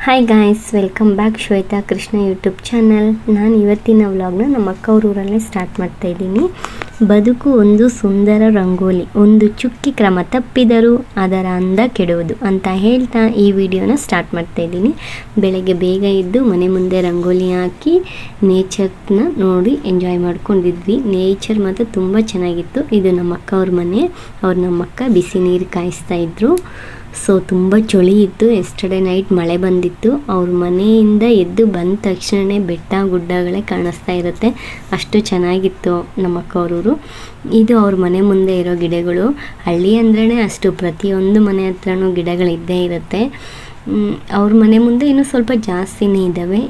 Hi guys, welcome back Shweta Krishna YouTube channel. ನಾನು ಇವತ್ತಿನ ವ್ಲಾಗ್ನ ನಮ್ಮ ಅಕ್ಕ ಅವ್ರ ಊರಲ್ಲೇ ಸ್ಟಾರ್ಟ್ ಮಾಡ್ತಾಯಿದ್ದೀನಿ. ಬದುಕು ಒಂದು ಸುಂದರ ರಂಗೋಲಿ, ಒಂದು ಚುಕ್ಕಿ ಕ್ರಮ ತಪ್ಪಿದರೂ ಅದರ ಅಂದ ಕೆಡುವುದು ಅಂತ ಹೇಳ್ತಾ ಈ ವಿಡಿಯೋನ ಸ್ಟಾರ್ಟ್ ಮಾಡ್ತಾಯಿದ್ದೀನಿ. ಬೆಳಗ್ಗೆ ಬೇಗ ಎದ್ದು ಮನೆ ಮುಂದೆ ರಂಗೋಲಿ ಹಾಕಿ ನೇಚರ್ನ ನೋಡಿ ಎಂಜಾಯ್ ಮಾಡ್ಕೊಂಡಿದ್ವಿ. ನೇಚರ್ ಮಾತ್ರ ತುಂಬ ಚೆನ್ನಾಗಿತ್ತು. ಇದು ನಮ್ಮ ಅಕ್ಕ ಅವ್ರ ಮನೆ. ಅವ್ರು ನಮ್ಮ ಅಕ್ಕ ಬಿಸಿ ನೀರು ಕಾಯಿಸ್ತಾಯಿದ್ರು. ಸೊ ತುಂಬ ಚಳಿ ಇತ್ತು. ಎಸ್ಟರ್ಡೇ ನೈಟ್ ಮಳೆ ಬಂದಿತ್ತು. ಅವ್ರ ಮನೆಯಿಂದ ಎದ್ದು ಬಂದ ತಕ್ಷಣ ಬೆಟ್ಟ ಗುಡ್ಡಗಳೇ ಕಾಣಿಸ್ತಾ ಇರುತ್ತೆ. ಅಷ್ಟು ಚೆನ್ನಾಗಿತ್ತು ನಮ್ಮ ಅಕ್ಕವ್ರೂರು. ಇದು ಅವ್ರ ಮನೆ ಮುಂದೆ ಇರೋ ಗಿಡಗಳು. ಹಳ್ಳಿ ಅಂದ್ರೇ ಅಷ್ಟು ಪ್ರತಿಯೊಂದು ಮನೆ ಹತ್ರನೂ ಗಿಡಗಳಿದ್ದೇ ಇರುತ್ತೆ. ಅವ್ರ ಮನೆ ಮುಂದೆ ಇನ್ನೂ ಸ್ವಲ್ಪ ಜಾಸ್ತಿನೇ ಇದ್ದಾವೆ.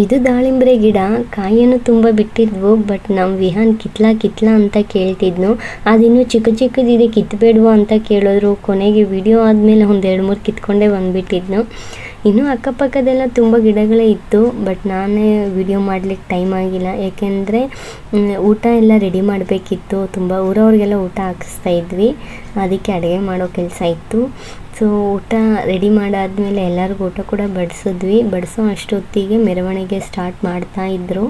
ಇದು ದಾಳಿಂಬ್ರೆ ಗಿಡ. ಕಾಯಿಯನ್ನು ತುಂಬ ಬಿಟ್ಟಿದ್ವು. ಬಟ್ ನಾವು ವಿಹಾನ್ ಕಿತ್ಲಾ ಅಂತ ಕೇಳ್ತಿದ್ನು. ಅದಿನ್ನೂ ಚಿಕ್ಕದಿದೆ, ಕಿತ್ತಬೇಡ್ವೋ ಅಂತ ಕೇಳಿದ್ರು. ಕೊನೆಗೆ ವಿಡಿಯೋ ಆದಮೇಲೆ ಒಂದು 2-3 ಕಿತ್ಕೊಂಡೇ ಬಂದುಬಿಟ್ಟಿದ್ನು. ಇನ್ನೂ ಅಕ್ಕಪಕ್ಕದೆಲ್ಲ ತುಂಬ ಗಿಡಗಳೇ ಇತ್ತು. ಬಟ್ ನಾನೇ ವಿಡಿಯೋ ಮಾಡಲಿಕ್ಕೆ ಟೈಮ್ ಆಗಿಲ್ಲ. ಏಕೆಂದರೆ ಊಟ ಎಲ್ಲ ರೆಡಿ ಮಾಡಬೇಕಿತ್ತು. ತುಂಬ ಊರವ್ರಿಗೆಲ್ಲ ಊಟ ಹಾಕಿಸ್ತಾ ಇದ್ವಿ. ಅದಕ್ಕೆ ಅಡುಗೆ ಮಾಡೋ ಕೆಲಸ ಇತ್ತು. ಸೊ ಊಟ ರೆಡಿ ಮಾಡಾದ್ಮೇಲೆ ಎಲ್ಲರಿಗೂ ಊಟ ಕೂಡ ಬಡಿಸಿದ್ವಿ. ಬಡಿಸೋ ಅಷ್ಟೊತ್ತಿಗೆ ಮೆರವಣಿಗೆ ಸ್ಟಾರ್ಟ್ ಮಾಡ್ತಾಯಿದ್ರು.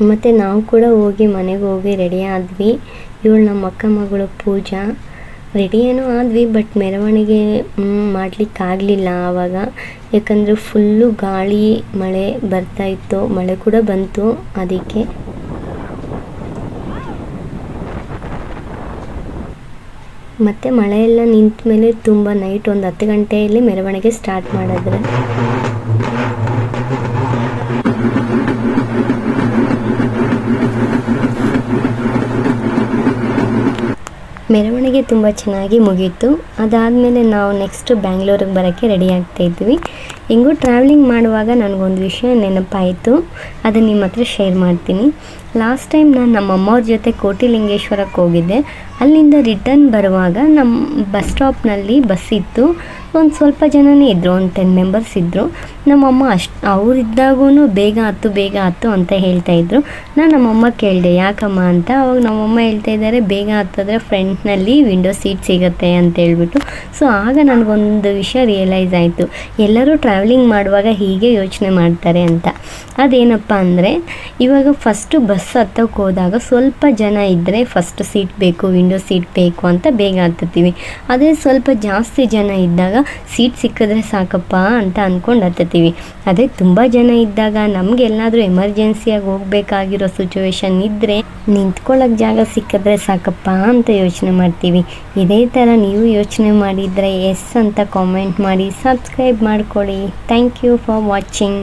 ಮತ್ತು ನಾವು ಕೂಡ ಮನೆಗೆ ಹೋಗಿ ರೆಡಿ ಆದ್ವಿ. ಇವಳು ನಮ್ಮ ಅಕ್ಕ ಮಗಳು ಪೂಜಾ. ರೆಡಿ ಏನೋ ಆದ್ವಿ. ಬಟ್ ಮೆರವಣಿಗೆ ಮಾಡಲಿಕ್ಕಾಗಲಿಲ್ಲ ಆವಾಗ. ಯಾಕಂದರೆ ಫುಲ್ಲು ಗಾಳಿ ಮಳೆ ಬರ್ತಾಯಿತ್ತು. ಮಳೆ ಕೂಡ ಬಂತು. ಅದಕ್ಕೆ ಮತ್ತು ಮಳೆಯೆಲ್ಲ ನಿಂತ ಮೇಲೆ ತುಂಬ ನೈಟ್ ಒಂದು 10 ಗಂಟೆಯಲ್ಲಿ ಮೆರವಣಿಗೆ ಸ್ಟಾರ್ಟ್ ಮಾಡಿದ್ರೆ. ಮೆರವಣಿಗೆ ತುಂಬ ಚೆನ್ನಾಗಿ ಮುಗೀತು. ಅದಾದಮೇಲೆ ನಾವು ನೆಕ್ಸ್ಟ್ ಬ್ಯಾಂಗ್ಳೂರಿಗೆ ಬರೋಕ್ಕೆ ರೆಡಿ ಆಗ್ತಾಯಿದ್ವಿ. ಹೆಂಗೂ ಟ್ರಾವೆಲಿಂಗ್ ಮಾಡುವಾಗ ನನಗೊಂದು ವಿಷಯ ನೆನಪಾಯಿತು. ಅದನ್ನು ನಿಮ್ಮ ಹತ್ರ ಶೇರ್ ಮಾಡ್ತೀನಿ. ಲಾಸ್ಟ್ ಟೈಮ್ ನಾನು ನಮ್ಮ ಅಮ್ಮವ್ರ ಜೊತೆ ಕೋಟಿಲಿಂಗೇಶ್ವರಕ್ಕೆ ಹೋಗಿದ್ದೆ. ಅಲ್ಲಿಂದ ರಿಟರ್ನ್ ಬರುವಾಗ ನಮ್ಮ ಬಸ್ ಸ್ಟಾಪ್ನಲ್ಲಿ ಬಸ್ ಇತ್ತು. ಒಂದು ಸ್ವಲ್ಪ ಜನನೇ ಇದ್ದರು, ಒಂದು 10 ಮೆಂಬರ್ಸ್ ಇದ್ದರು. ನಮ್ಮಮ್ಮ ಅವರಿದ್ದಾಗೂ ಬೇಗ ಹತ್ತು ಅಂತ ಹೇಳ್ತಾಯಿದ್ರು. ನಾನು ನಮ್ಮಮ್ಮ ಕೇಳಿದೆ ಯಾಕಮ್ಮ ಅಂತ. ಅವಾಗ ನಮ್ಮಮ್ಮ ಹೇಳ್ತಾ ಇದ್ದಾರೆ, ಬೇಗ ಹತ್ತಿದ್ರೆ ಫ್ರಂಟ್ನಲ್ಲಿ ವಿಂಡೋ ಸೀಟ್ ಸಿಗುತ್ತೆ ಅಂತ ಹೇಳ್ಬಿಟ್ಟು. ಸೊ ಆಗ ನನಗೊಂದು ವಿಷಯ ರಿಯಲೈಸ್ ಆಯಿತು, ಎಲ್ಲರೂ ಟ್ರಾವೆಲಿಂಗ್ ಮಾಡುವಾಗ ಹೀಗೆ ಯೋಚನೆ ಮಾಡ್ತಾರೆ ಅಂತ. ಅದೇನಪ್ಪ ಅಂದರೆ, ಇವಾಗ ಫಸ್ಟು ಬಸ್ ಹತ್ತಕ್ಕೆ ಹೋದಾಗ ಸ್ವಲ್ಪ ಜನ ಇದ್ದರೆ ಫಸ್ಟ್ ಸೀಟ್ ಬೇಕು, ವಿಂಡೋ ಸೀಟ್ ಬೇಕು ಅಂತ ಬೇಗ ಹತ್ತುತ್ತೀವಿ. ಅದೇ ಸ್ವಲ್ಪ ಜಾಸ್ತಿ ಜನ ಇದ್ದಾಗ ಸೀಟ್ ಸಿಕ್ಕಿದ್ರೆ ಸಾಕಪ್ಪ ಅಂತ ಅಂದ್ಕೊಂಡು ಹತ್ತುತ್ತೀವಿ. ಅದೇ ತುಂಬ ಜನ ಇದ್ದಾಗ ನಮ್ಗೆ ಎಲ್ಲಾದರೂ ಎಮರ್ಜೆನ್ಸಿಯಾಗಿ ಹೋಗಬೇಕಾಗಿರೋ ಸಿಚುವೇಶನ್ ಇದ್ದರೆ ನಿಂತ್ಕೊಳ್ಳೋಕೆ ಜಾಗ ಸಿಕ್ಕಿದ್ರೆ ಸಾಕಪ್ಪ ಅಂತ ಯೋಚನೆ ಮಾಡ್ತೀವಿ. ಇದೇ ಥರ ನೀವು ಯೋಚನೆ ಮಾಡಿದರೆ ಎಸ್ ಅಂತ ಕಾಮೆಂಟ್ ಮಾಡಿ, ಸಬ್ಸ್ಕ್ರೈಬ್ ಮಾಡ್ಕೊಳ್ಳಿ. Thank you for watching.